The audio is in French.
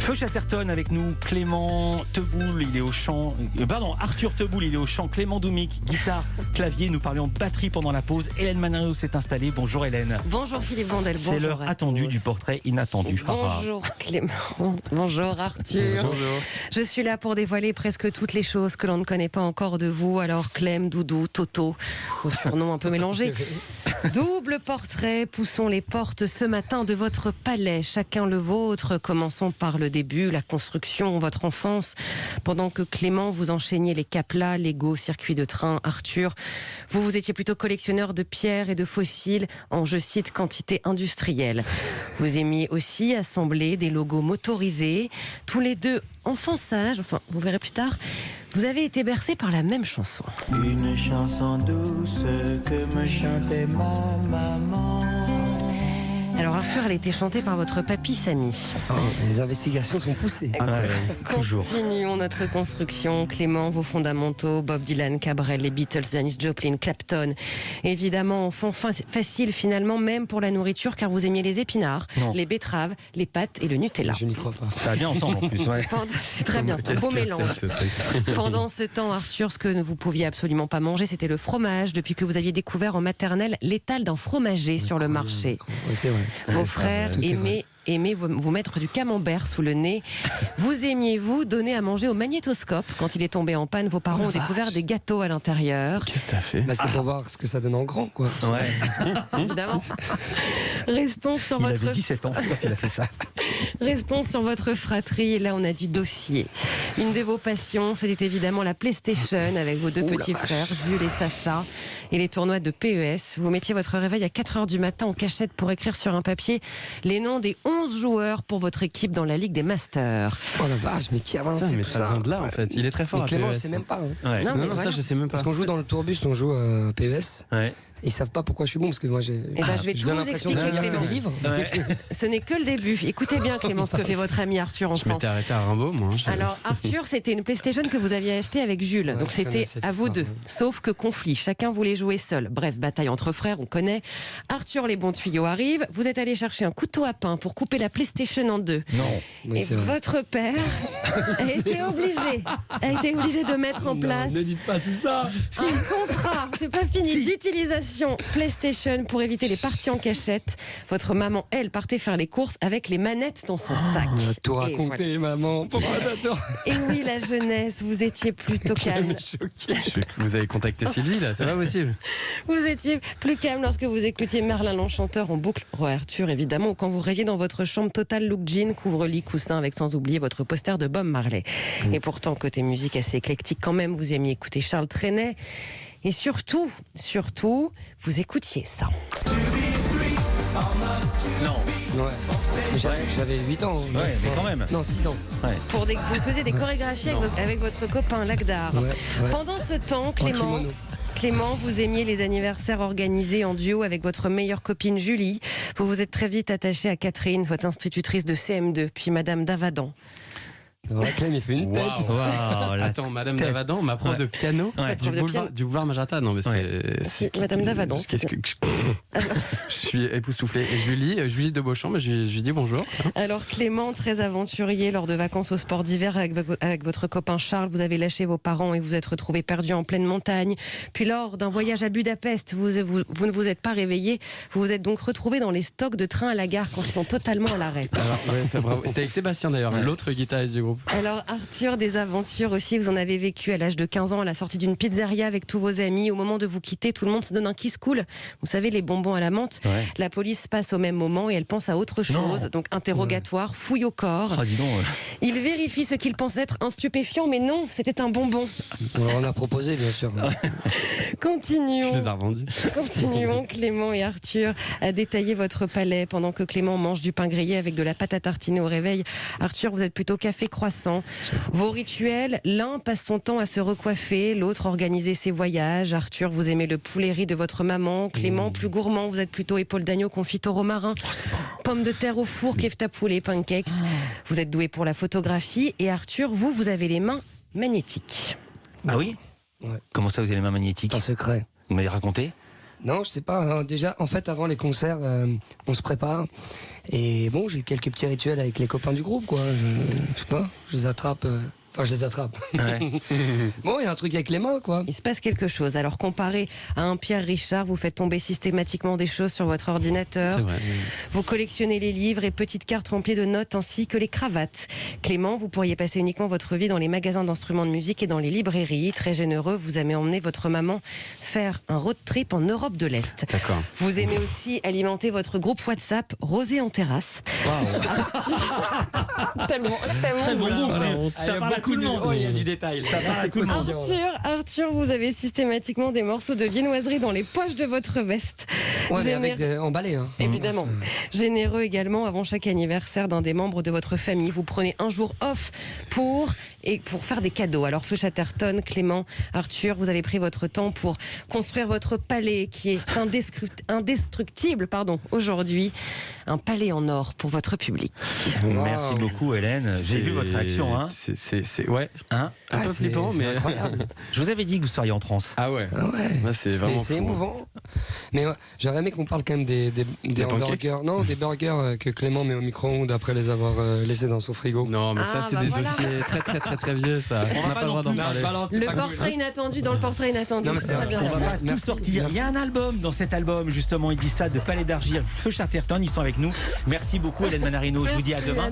Feu Chatterton avec nous, Clément Teboul, il est au chant, Arthur Teboul, il est au chant, Clément Doumic, guitare, clavier, nous parlions de batterie pendant la pause. Hélène Manariou s'est installée. Bonjour Hélène. Bonjour Philippe Vandel. C'est l'heure attendue du portrait inattendu. Bonjour Clément. Bonjour Arthur. Bonjour. Je suis là pour dévoiler presque toutes les choses que l'on ne connaît pas encore de vous. Alors Clem, Doudou, Toto, vos surnoms un peu mélangés. Double portrait, poussons les portes ce matin de votre palais, chacun le vôtre. Commençons par le début, la construction, votre enfance. Pendant que Clément, vous enchaîniez les Caplas, Lego, circuits de train. Arthur, vous étiez plutôt collectionneur de pierres et de fossiles en, je cite, quantité industrielle. Vous aimiez aussi assembler des logos motorisés. Tous les deux, enfants sages, enfin, vous verrez plus tard, vous avez été bercés par la même chanson. Une chanson douce que me chantait ma maman. Alors Arthur, elle a été chantée par votre papy Samy. Oh, les investigations sont poussées. Toujours. Continuons notre construction. Clément, vos fondamentaux, Bob Dylan, Cabrel, les Beatles, Janis Joplin, Clapton. Évidemment, enfant facile finalement, même pour la nourriture, car vous aimiez les épinards, les betteraves, les pâtes et le Nutella. Je n'y crois pas. Ça va bien ensemble en plus. Ouais. C'est très bien, un beau mélange. Pendant ce temps, Arthur, ce que vous ne pouviez absolument pas manger, c'était le fromage, depuis que vous aviez découvert en maternelle l'étal d'un fromager sur le marché. Oui, c'est vrai. Vos frères aimaient vous mettre du camembert sous le nez. Vous aimiez, vous, donner à manger au magnétoscope. Quand il est tombé en panne, vos parents ont découvert des gâteaux à l'intérieur. Qu'est-ce que t'as fait? C'était pour voir ce que ça donne en grand, quoi. Ouais. Évidemment. Restons sur Il votre... avait 17 ans quand il a fait ça. Restons sur votre fratrie. Et là, on a du dossier. Une de vos passions, c'était évidemment la PlayStation avec vos deux petits frères, Jules et Sacha, et les tournois de PES. Vous mettiez votre réveil à 4h du matin en cachette pour écrire sur un papier les noms des 11 joueurs pour votre équipe dans la Ligue des Masters. Oh la vache, mais qui a avancé mais tout ça ça vient de là en fait. Il est très fort. Mais à Clément, PES. je sais même pas. Hein. Ouais. Non, mais Non, voilà. ça je sais même pas. Parce qu'on joue dans le tourbus, on joue à PES. Ouais. Ils savent pas pourquoi je suis bon, parce que moi j'ai. Eh ben, je vais tout donne vous l'impression expliquer, de lire Clément. des livres. Ouais. Ce n'est que le début. Écoutez bien, Clément, ce que fait votre ami Arthur Je enfant. m'étais arrêté à Rimbaud, moi. Alors, Arthur, c'était une PlayStation que vous aviez achetée avec Jules. Ouais, Donc, je connais c'était cette à vous histoire, deux. ouais. Sauf que conflit. Chacun voulait jouer seul. Bref, bataille entre frères, on connaît. Arthur, les bons tuyaux arrivent. Vous êtes allé chercher un couteau à pain pour couper la PlayStation en deux. Non. Oui, Et c'est vrai. votre père a été obligé de mettre en place Ne dites pas tout ça. un contrat, c'est pas fini, d'utilisation PlayStation pour éviter les parties en cachette. Votre maman, elle, partait faire les courses avec les manettes dans son sac. On a tout Et raconté, maman. Pourquoi t'attends? Et oui, la jeunesse, vous étiez plutôt calme. Vous avez contacté Sylvie là, c'est pas possible. Vous étiez plus calme lorsque vous écoutiez Merlin l'Enchanteur en boucle, Roi Arthur évidemment, ou quand vous rêviez dans votre chambre total look jean, couvre-lit, coussin, avec sans oublier votre poster de Bob Marley. Et pourtant, côté musique assez éclectique quand même, vous aimiez écouter Charles Trenet. Et surtout, vous écoutiez ça. Non. Ouais. Mais j'avais 8 ans. hein. Ouais, mais quand même. Non, 6 ans. Vous faisiez des chorégraphies avec votre copain Lagdar. Ouais. Pendant ce temps, En Clément, kimono. vous aimiez les anniversaires organisés en duo avec votre meilleure copine Julie. Vous vous êtes très vite attaché à Catherine, votre institutrice de CM2, puis Madame Davadan. Ouais, Clem, il fait une tête. Waouh, la Attends, Madame tête. Davadan, ma prof de piano Ouais. du, Prof de piano. boulevard Magenta. Non, mais Si, Madame Davadan. Qu'est-ce que je suis époustouflé. Et Julie de Beauchamp, mais je lui dis bonjour. Alors Clément, très aventurier, lors de vacances au sport d'hiver avec votre copain Charles, vous avez lâché vos parents et vous êtes retrouvé perdu en pleine montagne. Puis lors d'un voyage à Budapest, vous ne vous êtes pas réveillé. Vous vous êtes donc retrouvé dans les stocks de trains à la gare quand ils sont totalement à l'arrêt. Bravo. C'était avec Sébastien d'ailleurs, l'autre guitariste du groupe. Alors Arthur, des aventures aussi, vous en avez vécu à l'âge de 15 ans à la sortie d'une pizzeria avec tous vos amis. Au moment de vous quitter, tout le monde se donne un kiss cool. Vous savez, les bonbons à la menthe. Ouais. La police passe au même moment et elle pense à autre chose. Non. Donc interrogatoire, fouille au corps. Ah, dis donc. Il vérifie ce qu'il pense être un stupéfiant, mais non, c'était un bonbon. On a proposé, bien sûr. Je Continuons. les ai revendus. Continuons, Clément et Arthur, à détailler votre palais pendant que Clément mange du pain grillé avec de la pâte à tartiner au réveil. Arthur, vous êtes plutôt café croissant. Vos rituels, l'un passe son temps à se recoiffer, l'autre organiser ses voyages. Arthur, vous aimez le poulet riz de votre maman. Clément, plus gourmand, vous êtes plutôt épaule d'agneau confite au romarin. Pommes de terre au four, kefta poulet, pancakes. Vous êtes doué pour la photographie. Et Arthur, vous avez les mains magnétiques. Ah oui? Ouais. Comment ça, vous avez les mains magnétiques? En secret. Vous m'avez raconté? Non, je sais pas. Hein. Déjà, en fait, avant les concerts, on se prépare. Et bon, j'ai quelques petits rituels avec les copains du groupe, quoi. Je sais pas, je les attrape. Enfin, je les attrape. Ouais. Bon, il y a un truc avec les mains, quoi. Il se passe quelque chose. Alors, comparé à un Pierre Richard, vous faites tomber systématiquement des choses sur votre ordinateur. C'est vrai. Vous collectionnez les livres et petites cartes remplies de notes ainsi que les cravates. Clément, vous pourriez passer uniquement votre vie dans les magasins d'instruments de musique et dans les librairies. Très généreux, vous avez emmené votre maman faire un road trip en Europe de l'Est. D'accord. Vous aimez aussi alimenter votre groupe WhatsApp Rosé en terrasse. tellement Très bon goût. Voilà. Ça parle à tout le monde. il y a du détail. Ça parle à tout le monde. Arthur, vous avez systématiquement des morceaux de viennoiserie dans les poches de votre veste. Ouais, mais Génér- avec emballé, hein. Évidemment. Généreux également, avant chaque anniversaire d'un des membres de votre famille, vous prenez un jour off pour faire des cadeaux. Alors Feu Chatterton, Clément, Arthur, vous avez pris votre temps pour construire votre palais qui est indestructible aujourd'hui. Un palais en or pour votre public. Merci beaucoup, Hélène. J'ai vu votre réaction. Hein. C'est ouais. Hein Un peu flippant, c'est mais incroyable. Je vous avais dit que vous seriez en transe. Ah ouais. Ah ouais. Là, c'est vraiment C'est fou. émouvant. Mais ouais, j'aurais aimé qu'on parle quand même des hamburgers. Non, des burgers que Clément met au micro-ondes après les avoir laissés dans son frigo. Non, mais Ah, ça, c'est bah des voilà. dossiers très vieux, ça. On n'a pas le droit d'en parler. Le portrait inattendu dans le portrait inattendu. Non, mais c'est c'est très vrai. bien. On va pas tout Merci. sortir. Il y a un album dans cet album, justement, ils disent ça, de Palais d'Argile, Feu Chatterton, ils sont avec nous. Merci beaucoup, Hélène Manarino. Je vous dis à demain.